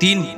3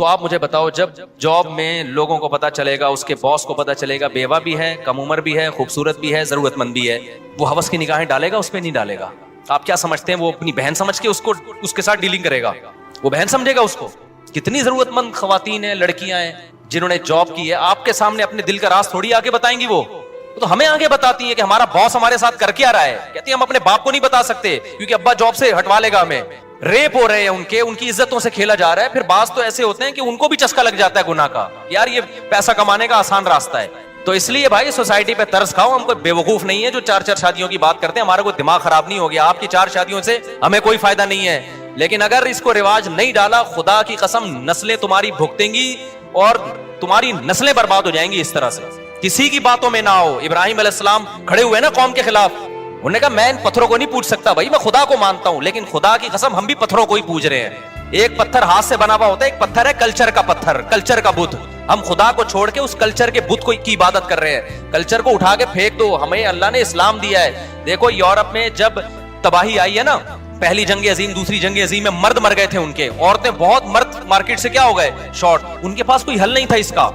تو آپ مجھے بتاؤ جب جاب میں لوگوں کو پتا چلے گا, اس کے باس کو پتا چلے گا بیوہ بھی ہے, کم عمر بھی ہے, خوبصورت بھی ہے, ضرورت مند بھی ہے, وہ ہوس کی نگاہیں ڈالے گا اس پہ نہیں ڈالے گا؟ آپ کیا سمجھتے ہیں وہ اپنی بہن سمجھ کے اس کے ساتھ ڈیلنگ کرے گا؟ وہ بہن سمجھے گا اس کو؟ کتنی ضرورت مند خواتین ہیں, لڑکیاں ہیں جنہوں نے جاب کی ہے, آپ کے سامنے اپنے دل کا راز تھوڑی آگے بتائیں گی. وہ تو ہمیں آگے بتاتی ہیں کہ ہمارا باس ہمارے ساتھ کر کے آ رہا ہے. کہتی ہیں ہم اپنے باپ کو نہیں بتا سکتے کیونکہ ابا جاب سے ہٹوا لے گا ہمیں. ریپ ہو رہے ہیں ان کی عزتوں سے کھیلا جا رہا ہے. پھر بعض تو ایسے ہوتے ہیں کہ ان کو بھی چسکا لگ جاتا ہے گناہ کا, یار یہ پیسہ کمانے کا آسان راستہ ہے. تو اس لیے بھائی سوسائٹی پہ ترس کھاؤ. ہم کوئی بیوقوف نہیں ہے جو 4 شادیوں کی بات کرتے ہیں. ہمارا کوئی دماغ خراب نہیں ہو گیا. آپ کی 4 شادیوں سے ہمیں کوئی فائدہ نہیں ہے, لیکن اگر اس کو رواج نہیں ڈالا, خدا کی قسم نسلیں تمہاری بھگتیں گی اور تمہاری نسلیں برباد ہو جائیں گی اس طرح سے. کسی کی باتوں میں نہ آؤ. ابراہیم علیہ السلام کھڑے ہوئے نا قوم کے خلاف, انہوں نے کہا میں ان پتھروں کو نہیں پوچھ سکتا, بھائی میں خدا کو مانتا ہوں, لیکن خدا کی قسم ہم بھی پتھروں کو ہی پوج رہے ہیں. ایک پتھر ہاتھ سے بنا ہوا ہوتا ہے, ایک پتھر ہے کلچر کا پتھر, کلچر کا بت. ہم خدا کو چھوڑ کے اس کلچر کے بت کی عبادت کر رہے ہیں. کلچر کو اٹھا کے پھینک دو. ہمیں اللہ نے اسلام دیا ہے. دیکھو یورپ میں جب تباہی آئی ہے نا, پہلی جنگ عظیم, دوسری جنگ عظیم میں مرد مر گئے تھے ان کے, عورتیں بہت, مرد مارکیٹ سے کیا ہو گئے شارٹ. ان کے پاس کوئی حل نہیں تھا اس کا,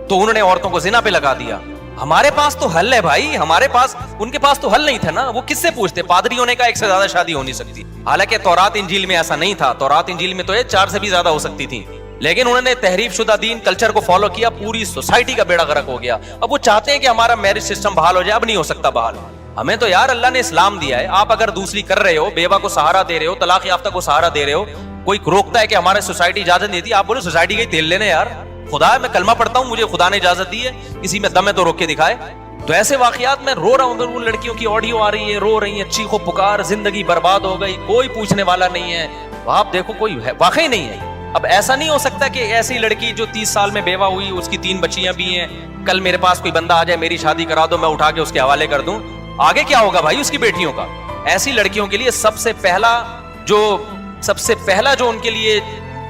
تو انہوں نے عورتوں کو زنا پہ لگا دیا. ہمارے پاس تو حل ہے بھائی, ہمارے پاس, ان کے پاس تو حل نہیں تھا نا. وہ کس سے پوچھتے؟ پادریوں نے کہا 1 سے زیادہ شادی ہو نہیں سکتی. حالانکہ تورات انجیل میں ایسا نہیں تھا. تورات انجیل میں تو 4 سے بھی زیادہ ہو سکتی تھی, لیکن انہوں نے تحریف شدہ دین کلچر کو فالو کیا, پوری سوسائٹی کا بیڑا غرق ہو گیا. اب وہ چاہتے ہیں کہ ہمارا میرج سسٹم بحال ہو جائے, اب نہیں ہو سکتا بحال. ہمیں تو یار اللہ نے اسلام دیا ہے. آپ اگر دوسری کر رہے ہو, بیوہ کو سہارا دے رہے ہو, طلاق یافتہ کو سہارا دے رہے ہو, کوئی روکتا ہے کہ ہمارے سوسائٹی اجازت دیتی؟ آپ بولو سوسائٹی کا ہی تیل لینے یار. خدا ہے, میں کلمہ پڑھتا ہوں, مجھے خدا نے اجازت دی ہے, کسی میں دم ہے تو روک کے دکھائے. تو ایسے واقعات میں رو رہا ہوں. اگر ان لڑکیوں کی آڈیو آ رہی ہے, رو رہی ہیں, چیخو پکار, زندگی برباد ہو گئی, کوئی پوچھنے والا نہیں ہے. آپ دیکھو کوئی واقعی نہیں ہے. اب ایسا نہیں ہو سکتا کہ ایسی لڑکی جو 30 سال میں بیوہ ہوئی, اس کی 3 بچیاں بھی ہیں, کل میرے پاس کوئی بندہ آ جائے میری شادی کرا دو, میں اٹھا کے اس کے حوالے کر دوں. آگے کیا ہوگا بھائی اس کی بیٹیوں کا؟ ایسی لڑکیوں کے لیے سب سے پہلا جو ان کے لیے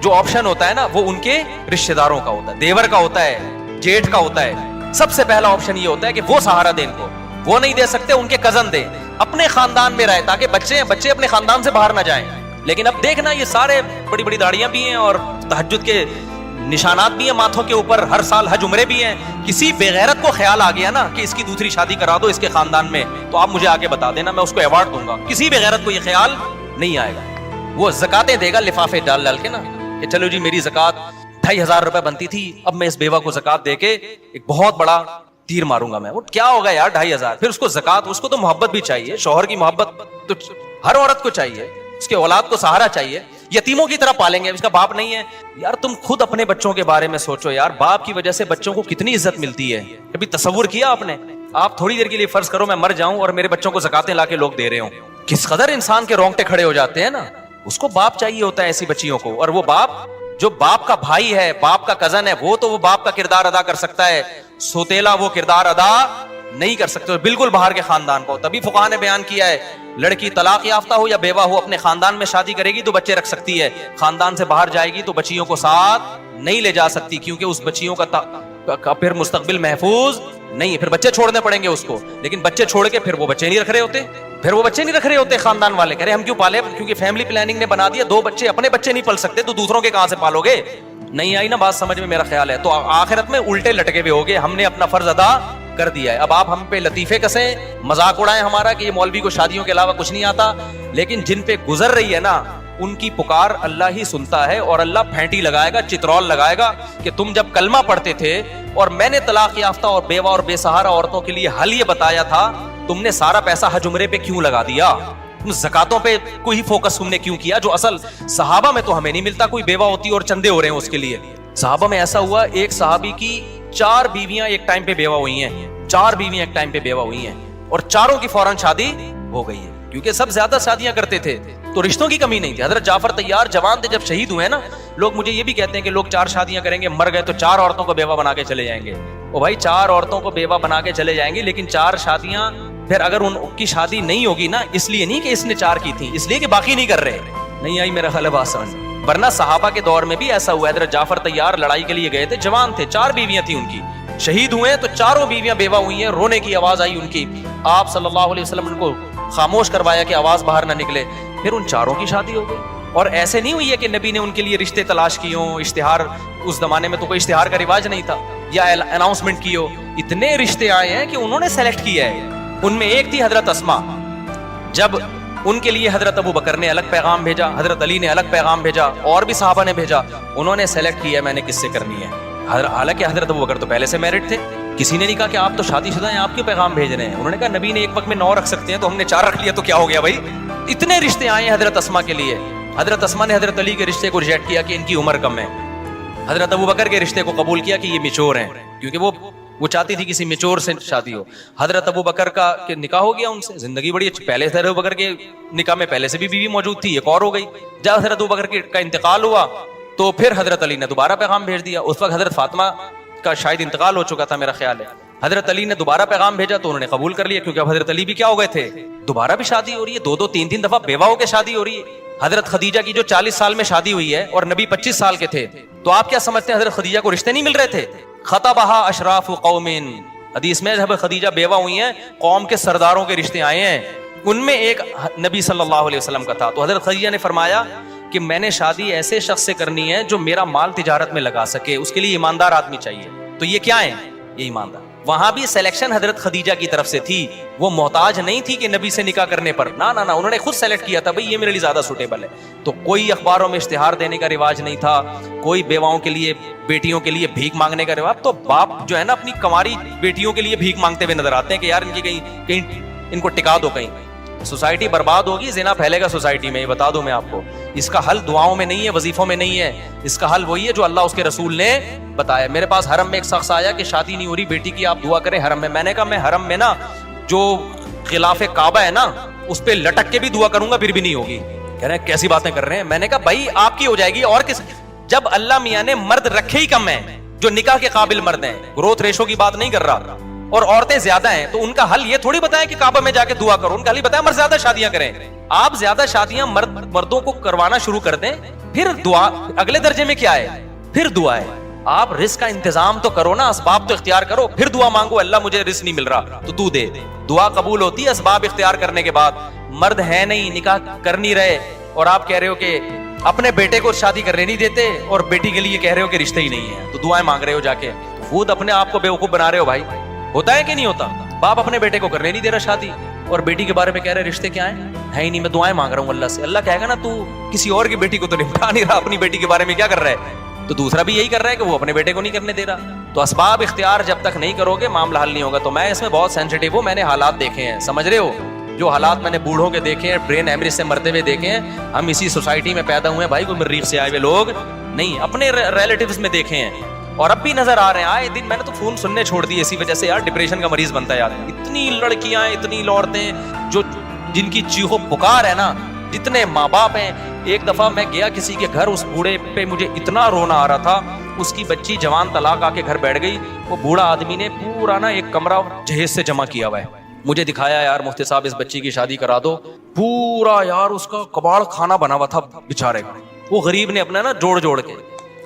جو آپشن ہوتا ہے نا, وہ ان کے رشتہ داروں کا ہوتا ہے, دیور کا ہوتا ہے, جیٹھ کا ہوتا ہے. سب سے پہلا آپشن یہ ہوتا ہے کہ وہ سہارا دیں ان کو. وہ نہیں دے سکتے, ان کے کزن دیں, اپنے خاندان میں رہے تاکہ بچے اپنے خاندان سے باہر نہ جائیں. لیکن اب دیکھنا یہ سارے بڑی بڑی داڑیاں بھی ہیں اور تہجد کے نشانات بھی ہیں ماتھوں کے اوپر, ہر سال حج عمرے بھی ہیں. کسی بےغیرت کو خیال آ گیا نا کہ اس کی دوسری شادی کرا دو اس کے خاندان میں, تو آپ مجھے آگے بتا دینا, میں اس کو ایوارڈ دوں گا. کسی بےغیرت کو یہ خیال نہیں آئے گا. وہ زکاتیں دے گا لفافے ڈال کے نا, کہ چلو جی میری زکات 2500 روپے بنتی تھی, اب میں اس بیوہ کو زکات دے کے ایک بہت بڑا تیر ماروں گا میں. وہ کیا ہوگا یار 2500؟ پھر اس کو زکات, اس کو تو محبت بھی چاہیے, شوہر کی محبت تو ہر عورت کو چاہیے, اس کے اولاد کو سہارا چاہیے. یتیموں کی طرح پالیں گے, اس کا باپ نہیں ہے. یار تم خود اپنے بچوں کے بارے میں سوچو یار, باپ کی وجہ سے بچوں کو کتنی عزت ملتی ہے. کبھی تصور کیا آپ نے؟ آپ تھوڑی دیر کے لیے فرض کرو میں مر جاؤں اور میرے بچوں کو زکاتیں لا کے لوگ دے رہے ہوں, کس قدر انسان کے رونگٹے کھڑے ہو جاتے ہیں نا. اس کو باپ چاہیے ہوتا ہے ایسی بچیوں کو, اور وہ باپ جو باپ کا بھائی ہے, باپ کا کزن ہے, وہ تو وہ باپ کا کردار ادا کر سکتا ہے, سوتیلا وہ کردار ادا نہیں کر سکتے, بالکل باہر کے خاندان کو. تبھی فقہا نے بیان کیا ہے لڑکی طلاق یافتہ ہو یا بیوہ ہو, اپنے خاندان میں شادی کرے گی تو بچے رکھ سکتی ہے, خاندان سے باہر جائے گی تو بچیوں کو ساتھ نہیں لے جا سکتی, کیونکہ اس بچیوں کا پھر مستقبل محفوظ نہیں ہے. پھر بچے چھوڑنے پڑیں گے اس کو, لیکن بچے چھوڑ کے پھر وہ بچے نہیں رکھ رہے ہوتے, خاندان والے کہہ رہے ہم کیوں پالے, کیونکہ فیملی پلاننگ نے بنا دیا 2 بچے, اپنے بچے نہیں پل سکتے تو دوسروں کے کہاں سے پالو گے. نہیں آئی نا بات سمجھ میں, میرا خیال ہے. تو آخرت میں الٹے لٹکے ہوئے ہوگے, ہم نے اپنا فرض ادا کر دیا ہے. اب آپ ہم پہ لطیفے کسیں, مذاق اڑائیں ہمارا کہ یہ مولوی کو شادیوں کے علاوہ کچھ نہیں آتا, لیکن جن پہ گزر رہی ہے نا ان کی پکار اللہ ہی سنتا ہے, اور اللہ پھینٹی لگائے گا, چترول لگائے گا کہ تم جب کلمہ پڑھتے تھے اور میں نے طلاق یافتہ اور بیوہ اور بے سہارا عورتوں کے لیے حل یہ بتایا تھا, تم نے سارا پیسہ حج عمرے پہ کیوں لگا دیا, زکاتوں پہ کوئی فوکس تم نے کیوں کیا, جو اصل صحابہ میں تو ہمیں نہیں ملتا. کوئی بیوہ ہوتی اور چندے ہو رہے ہیں اس کے لیے. صحابہ میں ایسا ہوا, ایک صحابی کی 4 بیویاں ایک ٹائم پہ بیوہ ہوئی ہیں, 4 بیویاں ایک ٹائم پہ بیوہ ہوئی ہیں, اور چاروں کی فوراً شادی ہو گئی ہے, کیونکہ سب زیادہ شادیاں کرتے تھے تو رشتوں کی کمی نہیں تھی. حضرت جعفر طیار جوان تھے جب شہید ہوئے نا, لوگ مجھے یہ بھی کہتے ہیں کہ لوگ 4 شادیاں کریں گے, مر گئے تو 4 عورتوں کو بیوہ بنا کے چلے جائیں گے. او بھائی 4 عورتوں کو بیوہ بنا کے چلے جائیں گے, لیکن 4 شادیاں پھر اگر ان کی شادی نہیں ہوگی نا, اس لیے نہیں کہ اس نے 4 کی تھی, اس لیے کہ باقی نہیں کر رہے. نہیں آئی میرا خیال ہے بات سمجھ. ورنہ صحابہ کے دور میں بھی ایسا ہوا. حضرت جعفر طیار لڑائی کے لیے گئے تھے, جوان تھے, 4 بیویاں تھیں ان کی, شہید ہوئے تو 4 بیویاں بیوہ ہوئی ہیں. رونے کی آواز آئی ان کی, آپ صلی اللہ علیہ وسلم ان کو خاموش کروایا کہ آواز باہر نہ نکلے, پھر ان 4 کی شادی ہو گئی. اور ایسے نہیں ہوئی ہے کہ نبی نے ان کے لیے رشتے تلاش کیے ہوں, اشتہار, اس زمانے میں تو کوئی اشتہار کا رواج نہیں تھا, یا اناؤنسمنٹ کی ہو. اتنے رشتے آئے ہیں کہ انہوں نے سلیکٹ کیا ہے. ان میں ایک تھی حضرت اسماء, جب ان کے لیے حضرت ابو بکر نے الگ پیغام بھیجا, حضرت علی نے الگ پیغام بھیجا, اور بھی صحابہ نے بھیجا, انہوں نے سلیکٹ کیا میں نے کس سے کرنی ہے. حالانکہ حضرت ابو بکر تو پہلے سے میرڈ تھے, کسی نے نہیں کہا کہ آپ تو شادی شدہ ہیں, آپ کیوں پیغام بھیج رہے ہیں. انہوں نے کہا نبی نے ایک وقت میں 9 رکھ سکتے ہیں تو ہم نے 4 رکھ لیا تو کیا ہو گیا بھائی. اتنے رشتے آئے ہیں حضرت اسماء کے لیے. حضرت اسماء نے حضرت علی کے رشتے کو ریجیکٹ کیا کہ ان کی عمر کم ہے. حضرت ابو بکر کے رشتے کو قبول کیا کہ یہ میچور ہیں, کیونکہ وہ چاہتی تھی کسی میچور سے شادی ہو. حضرت ابو بکر کا نکاح ہو گیا ان سے, زندگی بڑی اچھی. پہلے حضرت ابو بکر کے نکاح میں پہلے سے بھی بیوی موجود تھی, ایک اور ہو گئی. جب حضرت ابو بکر کا انتقال ہوا تو پھر حضرت علی نے دوبارہ پیغام بھیج دیا. اس وقت حضرت فاطمہ کا شاید انتقال ہو چکا تھا میرا خیال ہے. حضرت علی نے دوبارہ پیغام بھیجا تو انہوں نے قبول کر لیا, کیونکہ اب حضرت علی بھی کیا ہو گئے تھے, دوبارہ بھی شادی ہو رہی ہے, 2 3 دفعہ بیوہ ہو کے شادی ہو رہی ہے. حضرت خدیجہ کی جو 40 سال میں شادی ہوئی ہے اور نبی 25 سال کے تھے, تو آپ کیا سمجھتے ہیں حضرت خدیجہ کو رشتے نہیں مل رہے تھے؟ خطبہا اشراف قوم, حدیث میں جب خدیجہ بیوہ ہوئی ہیں قوم کے سرداروں کے رشتے آئے ہیں, ان میں ایک نبی صلی اللہ علیہ وسلم کا تھا. تو حضرت خدیجہ نے فرمایا کہ میں نے شادی ایسے شخص سے کرنی ہے جو میرا مال تجارت میں لگا سکے, اس کے لیے ایماندار آدمی چاہیے. تو یہ کیا ہے, یہ ایماندار. وہاں بھی سلیکشن حضرت خدیجہ کی طرف سے تھی, وہ محتاج نہیں تھی کہ نبی سے نکاح کرنے پر, نہ انہوں نے خود سلیکٹ کیا تھا, بھئی یہ میرے لیے زیادہ سوٹیبل ہے. تو کوئی اخباروں میں اشتہار دینے کا رواج نہیں تھا, کوئی بیواؤں کے لیے, بیٹیوں کے لیے بھیک مانگنے کا رواج. تو باپ جو ہے نا اپنی کنواری بیٹیوں کے لیے بھیک مانگتے ہوئے نظر آتے ہیں کہ یار ان کی کہیں ان کو ٹکا دو, کہیں سوسائٹی برباد ہوگی, زنا پھیلے گا سوسائٹی میں. یہ بتا دوں میں آپ کو, اس کا حل دعاؤں میں نہیں ہے, وظیفوں میں نہیں ہے, اس کا حل وہی ہے جو اللہ اس کے رسول نے بتایا. میرے پاس حرم میں ایک شخص آیا کہ شادی نہیں ہو رہی بیٹی کی, آپ دعا کریں حرم میں. میں نے کہا میں حرم میں نا جو غلاف کعبہ ہے نا اس پہ لٹک کے بھی دعا کروں گا پھر بھی نہیں ہوگی. کہہ رہے ہیں کیسی باتیں کر رہے ہیں. میں نے کہا بھائی آپ کی ہو جائے گی اور کس, جب اللہ میاں نے مرد رکھے ہی کم ہیں جو نکاح کے قابل مرد ہیں, گروتھ ریشو کی بات نہیں کر رہا, اور عورتیں زیادہ ہیں, تو ان کا حل یہ تھوڑی بتایا کہ کعبہ میں جا کے دعا کرو. ان کا حل بتایا مرد زیادہ شادیاں کریں. آپ زیادہ شادیاں مردوں کو کروانا شروع کر دیں, پھر دعا اگلے درجے میں کیا ہے, پھر دعا ہے. آپ رزق کا انتظام تو کرو نا, اسباب تو اختیار کرو, پھر دعا مانگو اللہ مجھے رزق نہیں مل رہا تو دے. دعا قبول ہوتی ہے اسباب اختیار کرنے کے بعد. مرد ہے نہیں, نکاح کر نہیں رہے, اور آپ کہہ رہے ہو کہ اپنے بیٹے کو شادی کرنے نہیں دیتے اور بیٹی کے لیے کہہ رہے ہو کہ رشتے ہی نہیں ہے, تو دعائیں مانگ رہے ہو جا کے, خود اپنے آپ کو بیوقوف بنا رہے ہو. بھائی ہوتا ہے کہ نہیں ہوتا؟ باپ اپنے بیٹے کو کرنے نہیں دے رہا شادی, اور بیٹی کے بارے میں کہہ رہے رشتے کیا ہیں, ہے ہی نہیں, میں دعائیں مانگ رہا ہوں اللہ سے. اللہ کہے گا نا تو کسی اور کی بیٹی کو تو نپٹا نہیں رہا, اپنی بیٹی کے بارے میں کیا کر رہا ہے, تو دوسرا بھی یہی کر رہا ہے کہ وہ اپنے بیٹے کو نہیں کرنے دے رہا. تو اسباب اختیار جب تک نہیں کرو گے معاملہ حل نہیں ہوگا. تو میں اس میں بہت سینسیٹیو ہوں, میں نے حالات دیکھے ہیں, سمجھ رہے ہو, جو حالات میں نے بوڑھوں کے دیکھے ہیں, برین ہیمریج سے مرتے ہوئے دیکھے ہیں. ہم اسی سوسائٹی میں پیدا ہوئے ہیں بھائی, کوئی مریخ سے آئے ہوئے لوگ نہیں, اپنے ریلیٹیوز میں دیکھے ہیں, اور اب بھی نظر آ رہے ہیں آئے دن. میں نے تو فون سننے چھوڑ دیے اسی وجہ سے یار, ڈپریشن کا مریض بنتا ہے یار. اتنی لڑکیاں, اتنی عورتیں جو جن کی چیخو پکار ہے نا, جتنے ماں باپ ہیں. ایک دفعہ میں گیا کسی کے گھر, اس بوڑھے پہ مجھے اتنا رونا آ رہا تھا. اس کی بچی جوان طلاق آ کے گھر بیٹھ گئی. وہ بوڑھا آدمی نے پورا نا ایک کمرہ جہیز سے جمع کیا ہوا ہے, مجھے دکھایا یار مفتی صاحب اس بچی کی شادی کرا دو. پورا یار اس کا کباڑ کھانا بنا ہوا تھا بیچارے کا. وہ غریب نے اپنا نا جوڑ کے,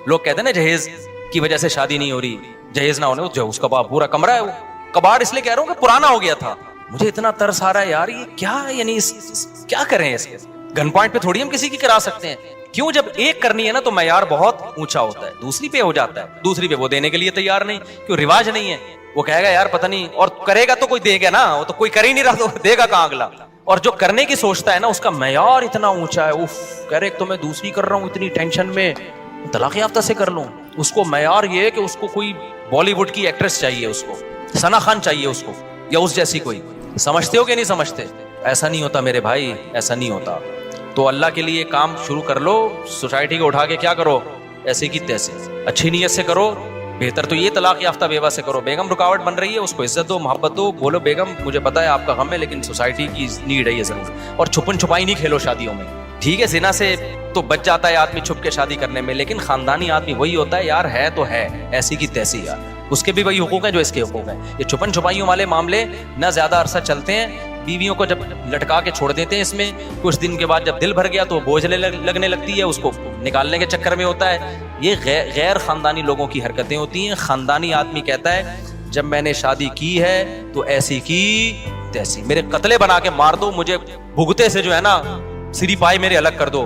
لوگ کہتے ہیں نا جہیز کی وجہ سے شادی نہیں ہو رہی, جہیز نہ ہونے, جو اس کا پورا کمرہ ہے وہ کباڑ اس لیے کہہ رہا ہوں کہ پرانا ہو گیا تھا. مجھے اتنا ترس آ رہا ہے یار, یہ کیا یعنی کیا کریں اس کے گن پوائنٹ پہ تھوڑی ہم کسی کی کرا سکتے ہیں. کیوں, جب ایک کرنی ہے نا تو معیار بہت اونچا ہوتا ہے, دوسری پہ ہو جاتا ہے, دوسری پہ وہ دینے کے لیے تیار نہیں, کیوں رواج نہیں ہے. وہ کہے گا یار پتہ نہیں, اور کرے گا تو کوئی دے گا نا, وہ تو کوئی کر ہی نہیں رہا تو دے گا کہاں اگلا. اور جو کرنے کی سوچتا ہے نا اس کا معیار اتنا اونچا ہے, اف کہہ رہے تو میں دوسری کر رہا ہوں اتنی ٹینشن میں, طلاق یافتہ سے کر لوں. اس کو معیار یہ ہے کہ اس کو کوئی بالی ووڈ کی ایکٹریس چاہیے, اس کو ثنا خان چاہیے اس کو, یا اس جیسی کوئی. سمجھتے ہو کہ نہیں سمجھتے؟ ایسا نہیں ہوتا میرے بھائی, ایسا نہیں ہوتا. تو اللہ کے لیے کام شروع کر لو, سوسائٹی کو اٹھا کے کیا کرو, ایسے کی تیسے, اچھی نیت سے کرو. بہتر تو یہ طلاق یافتہ بیوہ سے کرو. بیگم رکاوٹ بن رہی ہے, اس کو عزت دو, محبت دو, بولو بیگم مجھے پتا ہے آپ کا غم ہے لیکن سوسائٹی کی نیڈ ہے یہ ضرور. اور چھپن چھپائی نہیں کھیلو شادیوں میں, ٹھیک ہے. زنا سے تو بچ جاتا ہے آدمی چھپ کے شادی کرنے میں, لیکن خاندانی آدمی وہی ہوتا ہے یار, ہے تو ہے ایسی کی تیسی یار, اس کے بھی وہی حقوق ہیں جو اس کے حقوق ہیں. یہ چھپن چھپائیوں والے معاملے نہ زیادہ عرصہ چلتے ہیں, بیویوں کو جب لٹکا کے چھوڑ دیتے ہیں اس میں, کچھ دن کے بعد جب دل بھر گیا تو بوجھ لگنے لگتی ہے, اس کو نکالنے کے چکر میں ہوتا ہے. یہ غیر خاندانی لوگوں کی حرکتیں ہوتی ہیں. خاندانی آدمی کہتا ہے جب میں نے شادی کی ہے تو ایسی کی تیسی, میرے قتلے بنا کے مار دو, مجھے بھگتے سے جو ہے نا سری پائے میرے الگ کر دو.